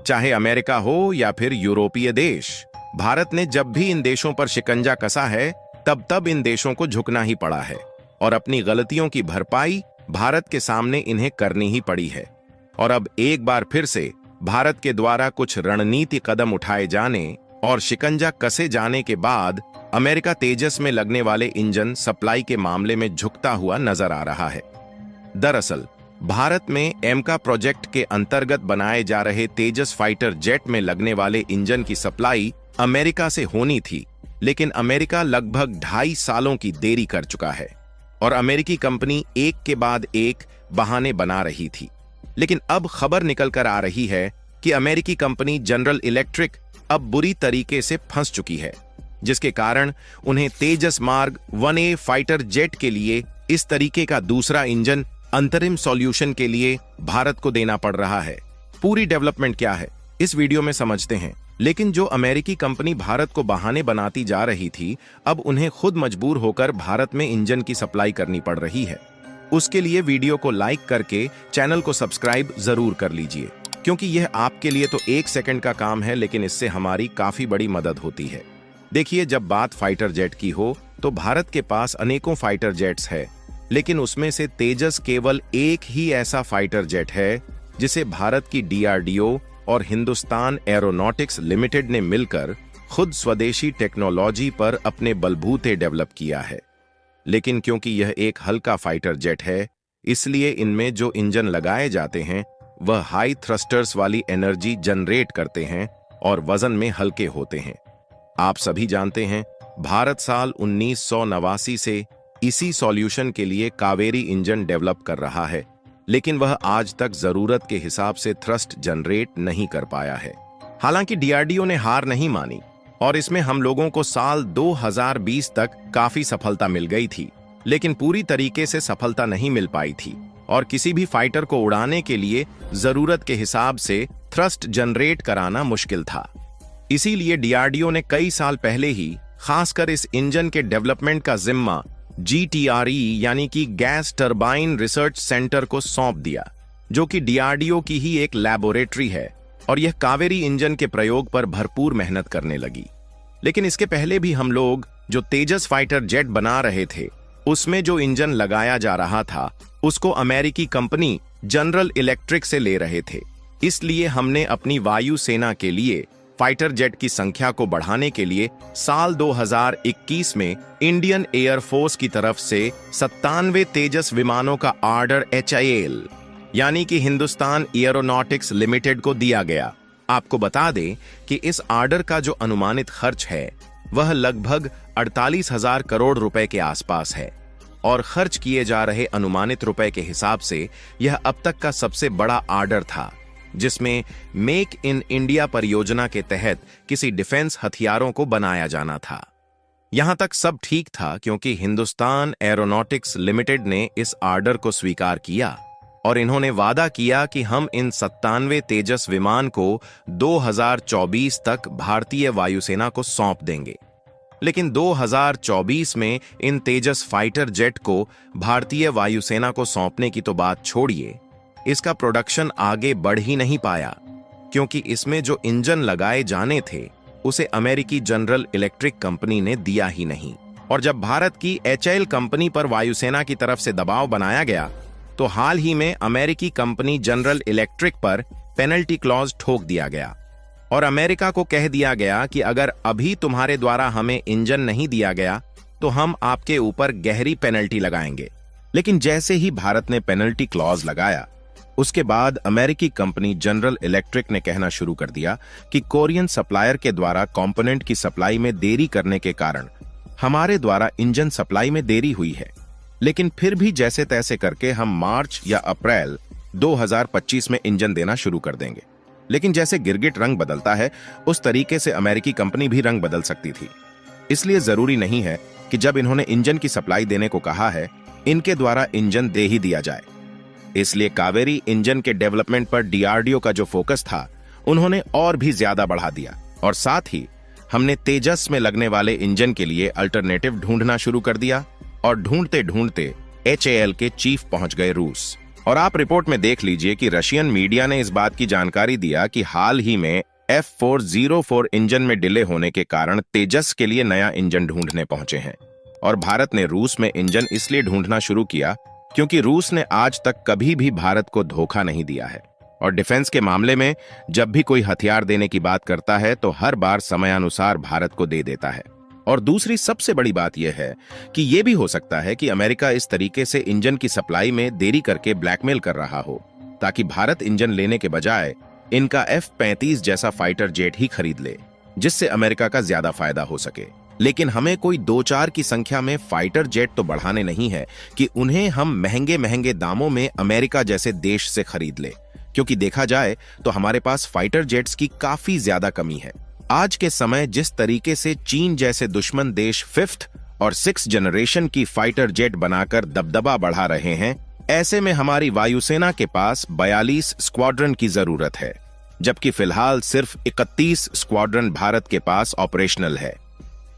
चाहे अमेरिका हो या फिर यूरोपीय देश। भारत ने जब भी इन देशों पर शिकंजा कसा है, तब तब इन देशों को झुकना ही पड़ा है और अपनी गलतियों की भरपाई भारत के सामने इन्हें करनी ही पड़ी है। और अब एक बार फिर से भारत के द्वारा कुछ रणनीति कदम उठाए जाने और शिकंजा कसे जाने के बाद अमेरिका तेजस में लगने वाले इंजन सप्लाई के मामले में झुकता हुआ नजर आ रहा है। दरअसल भारत में एमका प्रोजेक्ट के अंतर्गत बनाए जा रहे तेजस फाइटर जेट में लगने वाले इंजन की सप्लाई अमेरिका से होनी थी, लेकिन अमेरिका लगभग 2.5 सालों की देरी कर चुका है और अमेरिकी कंपनी एक के बाद एक बहाने बना रही थी। लेकिन अब खबर निकल कर आ रही है कि अमेरिकी कंपनी जनरल इलेक्ट्रिक अब बुरी तरीके से फंस चुकी है, जिसके कारण उन्हें तेजस मार्क 1A फाइटर जेट के लिए इस तरीके का दूसरा इंजन अंतरिम सॉल्यूशन के लिए भारत को देना पड़ रहा है। पूरी डेवलपमेंट क्या है इस वीडियो में समझते हैं। लेकिन जो अमेरिकी कंपनी भारत को बहाने बनाती जा रही थी, अब उन्हें खुद मजबूर होकर भारत में इंजन की सप्लाई करनी पड़ रही है। उसके लिए वीडियो को लाइक करके चैनल को सब्सक्राइब जरूर कर लीजिए, क्योंकि यह आपके लिए तो 1 सेकंड का काम है, लेकिन इससे हमारी काफी बड़ी मदद होती है। देखिए, जब बात फाइटर जेट की हो तो भारत के पास अनेकों फाइटर जेट्स है, लेकिन उसमें से तेजस केवल एक ही ऐसा फाइटर जेट है जिसे भारत की DRDO और हिंदुस्तान एरोनॉटिक्स लिमिटेड ने मिलकर खुद स्वदेशी टेक्नोलॉजी पर अपने बलबूते डेवलप किया है। लेकिन क्योंकि यह एक हल्का फाइटर जेट है, इसलिए इनमें जो इंजन लगाए जाते हैं वह हाई थ्रस्टर्स वाली एनर्जी जनरेट करते हैं और वजन में हल्के होते हैं। आप सभी जानते हैं, भारत साल 1989 से इसी सॉल्यूशन के लिए कावेरी इंजन डेवलप कर रहा है, लेकिन वह आज तक जरूरत के हिसाब से थ्रस्ट जनरेट नहीं कर पाया है। हालांकि DRDO ने हार नहीं मानी और इसमें हम लोगों को साल 2020 तक काफी सफलता मिल गई थी, लेकिन पूरी तरीके से सफलता नहीं मिल पाई थी और किसी भी फाइटर को उड़ाने के लिए जरूरत के हिसाब से थ्रस्ट जनरेट कराना मुश्किल था। इसीलिए DRDO ने कई साल पहले ही खासकर इस इंजन के डेवलपमेंट का जिम्मा GTRE यानी कि गैस टरबाइन रिसर्च सेंटर को सौंप दिया, जो कि DRDO की ही एक लैबोरेटरी है, और यह कावेरी इंजन के प्रयोग पर भरपूर मेहनत करने लगी। लेकिन इसके पहले भी हम लोग जो तेजस फाइटर जेट बना रहे थे, उसमें जो इंजन लगाया जा रहा था उसको अमेरिकी कंपनी जनरल इलेक्ट्रिक से ले रहे थे। इसलिए हमने अपनी वायु सेना के लिए फाइटर जेट की संख्या को बढ़ाने के लिए साल 2021 में इंडियन एयरफोर्स की तरफ से 97 तेजस विमानों का ऑर्डर HAL यानी कि हिंदुस्तान एरोनॉटिक्स लिमिटेड को दिया गया। आपको बता दें कि इस ऑर्डर का जो अनुमानित खर्च है वह लगभग 48,000 करोड़ रुपए के आसपास है और खर्च किए जा रहे अनुमानित रुपए के हिसाब से यह अब तक का सबसे बड़ा ऑर्डर था, जिसमें मेक इन इंडिया परियोजना के तहत किसी डिफेंस हथियारों को बनाया जाना था। यहां तक सब ठीक था, क्योंकि हिंदुस्तान एरोनॉटिक्स लिमिटेड ने इस ऑर्डर को स्वीकार किया और इन्होंने वादा किया कि हम इन 97 तेजस विमान को 2024 तक भारतीय वायुसेना को सौंप देंगे। लेकिन 2024 में इन तेजस फाइटर जेट को भारतीय वायुसेना को सौंपने की तो बात छोड़िए, इसका प्रोडक्शन आगे बढ़ ही नहीं पाया, क्योंकि इसमें जो इंजन लगाए जाने थे उसे अमेरिकी जनरल इलेक्ट्रिक कंपनी ने दिया ही नहीं। और जब भारत की HAL कंपनी पर वायुसेना की तरफ से दबाव बनाया गया, तो हाल ही में अमेरिकी कंपनी जनरल इलेक्ट्रिक पर पेनल्टी क्लॉज ठोक दिया गया और अमेरिका को कह दिया गया कि अगर अभी तुम्हारे द्वारा हमें इंजन नहीं दिया गया तो हम आपके ऊपर गहरी पेनल्टी लगाएंगे। लेकिन जैसे ही भारत ने पेनल्टी क्लॉज लगाया, उसके बाद अमेरिकी कंपनी जनरल इलेक्ट्रिक ने कहना शुरू कर दिया कि कोरियन सप्लायर के द्वारा कंपोनेंट की सप्लाई में देरी करने के कारण हमारे द्वारा इंजन सप्लाई में देरी हुई है। लेकिन फिर भी जैसे तैसे करके हम मार्च या अप्रैल 2025 में इंजन देना शुरू कर देंगे। लेकिन जैसे गिरगिट रंग बदलता है, उस तरीके से अमेरिकी कंपनी भी रंग बदल सकती थी। इसलिए जरूरी नहीं है कि जब इन्होंने इंजन की सप्लाई देने को कहा है, इनके द्वारा इंजन दे ही दिया जाए। इसलिए कावेरी इंजन के डेवलपमेंट पर DRDO का जो फोकस था, उन्होंने और भी ज्यादा बढ़ा दिया और साथ ही हमने तेजस में लगने वाले इंजन के लिए अल्टरनेटिव ढूंढना शुरू कर दिया और ढूंढते ढूंढते HAL के चीफ पहुंच गए रूस। और आप रिपोर्ट में देख लीजिए कि रशियन मीडिया ने इस बात की जानकारी दिया कि हाल ही में F404 इंजन में डिले होने के कारण तेजस के लिए नया इंजन ढूंढने पहुंचे हैं। और भारत ने रूस में इंजन इसलिए ढूंढना शुरू किया क्योंकि रूस ने आज तक कभी भी भारत को धोखा नहीं दिया है और डिफेंस के मामले में जब भी कोई हथियार देने की बात करता है तो हर बार समयानुसार भारत को दे देता है। और दूसरी सबसे बड़ी बात यह है कि यह भी हो सकता है कि अमेरिका इस तरीके से इंजन की सप्लाई में देरी करके ब्लैकमेल कर रहा हो ताकि भारत इंजन लेने के बजाय इनका F-35 जैसा फाइटर जेट ही खरीद ले, जिससे अमेरिका का ज्यादा फायदा हो सके। लेकिन हमें कोई 2-4 की संख्या में फाइटर जेट तो बढ़ाने नहीं है कि उन्हें हम महंगे महंगे दामों में अमेरिका जैसे देश से खरीद ले, क्योंकि देखा जाए तो हमारे पास फाइटर जेट्स की काफी ज्यादा कमी है। आज के समय जिस तरीके से चीन जैसे दुश्मन देश 5th और 6th जनरेशन की फाइटर जेट बनाकर दबदबा बढ़ा रहे हैं, ऐसे में हमारी वायुसेना के पास 42 स्क्वाड्रन की जरूरत है, जबकि फिलहाल सिर्फ 31 स्क्वाड्रन भारत के पास ऑपरेशनल है।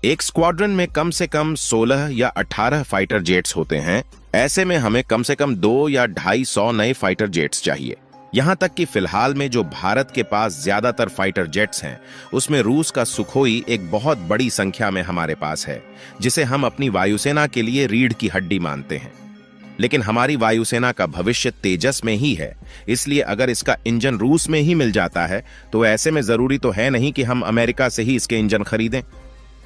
एक स्क्वाड्रन में कम से कम 16 या 18 फाइटर जेट्स होते हैं। ऐसे में हमें कम से कम 2 या 250 नए फाइटर जेट्स चाहिए। यहां तक कि फिलहाल में जो भारत के पास ज्यादातर फाइटर जेट्स हैं, उसमें रूस का सुखोई एक बहुत बड़ी संख्या में हमारे पास है, जिसे हम अपनी वायुसेना के लिए रीढ़ की हड्डी मानते हैं। लेकिन हमारी वायुसेना का भविष्य तेजस में ही है, इसलिए अगर इसका इंजन रूस में ही मिल जाता है तो ऐसे में जरूरी तो है नहीं कि हम अमेरिका से ही इसके इंजन खरीदें।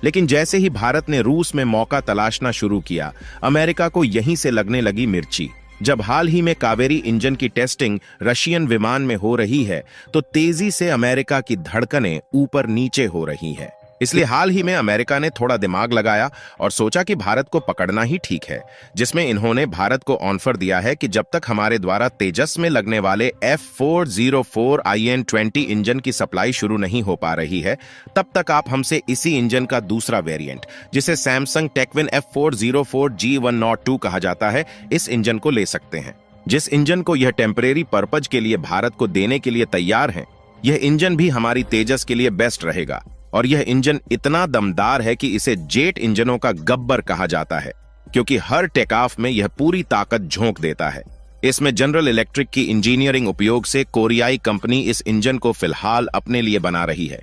लेकिन जैसे ही भारत ने रूस में मौका तलाशना शुरू किया, अमेरिका को यहीं से लगने लगी मिर्ची। जब हाल ही में कावेरी इंजन की टेस्टिंग रशियन विमान में हो रही है तो तेजी से अमेरिका की धड़कनें ऊपर नीचे हो रही हैं। इसलिए हाल ही में अमेरिका ने थोड़ा दिमाग लगाया और सोचा कि भारत को पकड़ना ही ठीक है, जिसमें इन्होंने भारत को ऑफर दिया है कि जब तक हमारे द्वारा तेजस में लगने वाले F404 IN-20 इंजन की सप्लाई शुरू नहीं हो पा रही है, तब तक आप हमसे इसी इंजन का दूसरा वेरिएंट, जिसे सैमसंग टेक्विन F404 G102 कहा जाता है, इस इंजन को ले सकते हैं। जिस इंजन को यह टेम्परेरी पर्पज के लिए भारत को देने के लिए तैयार हैं, यह इंजन भी हमारी तेजस के लिए बेस्ट रहेगा। और यह इंजन इतना दमदार है कि इसे जेट इंजनों का गब्बर कहा जाता है, क्योंकि हर टेक ऑफ में यह पूरी ताकत झोंक देता है। इसमें जनरल इलेक्ट्रिक की इंजीनियरिंग उपयोग से कोरियाई कंपनी इस इंजन को फिलहाल अपने लिए बना रही है।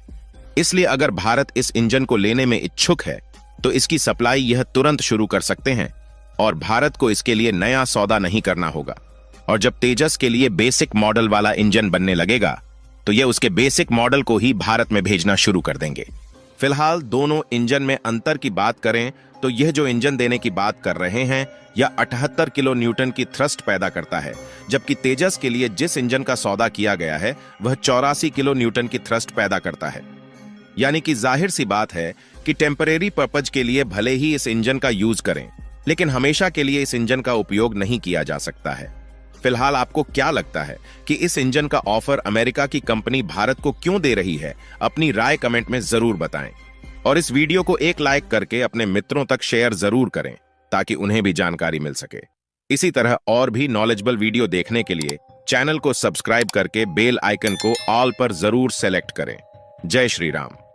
इसलिए अगर भारत इस इंजन को लेने में इच्छुक है तो इसकी सप्लाई यह तुरंत शुरू कर सकते हैं और भारत को इसके लिए नया सौदा नहीं करना होगा। और जब तेजस के लिए बेसिक मॉडल वाला इंजन बनने लगेगा तो यह उसके बेसिक मॉडल को ही भारत में भेजना शुरू कर देंगे। फिलहाल दोनों इंजन में अंतर की बात करें तो यह जो इंजन देने की बात कर रहे हैं यह 78 किलो न्यूटन की थ्रस्ट पैदा करता है, जबकि तेजस के लिए जिस इंजन का सौदा किया गया है वह 84 किलो न्यूटन की थ्रस्ट पैदा करता है। यानी कि जाहिर सी बात है कि टेम्परेरी पर्पज के लिए भले ही इस इंजन का यूज करें, लेकिन हमेशा के लिए इस इंजन का उपयोग नहीं किया जा सकता है। फिलहाल आपको क्या लगता है कि इस इंजन का ऑफर अमेरिका की कंपनी भारत को क्यों दे रही है? अपनी राय कमेंट में जरूर बताएं और इस वीडियो को एक लाइक करके अपने मित्रों तक शेयर जरूर करें ताकि उन्हें भी जानकारी मिल सके। इसी तरह और भी नॉलेजेबल वीडियो देखने के लिए चैनल को सब्सक्राइब करके बेल आइकन को ऑल पर जरूर सेलेक्ट करें। जय श्री राम।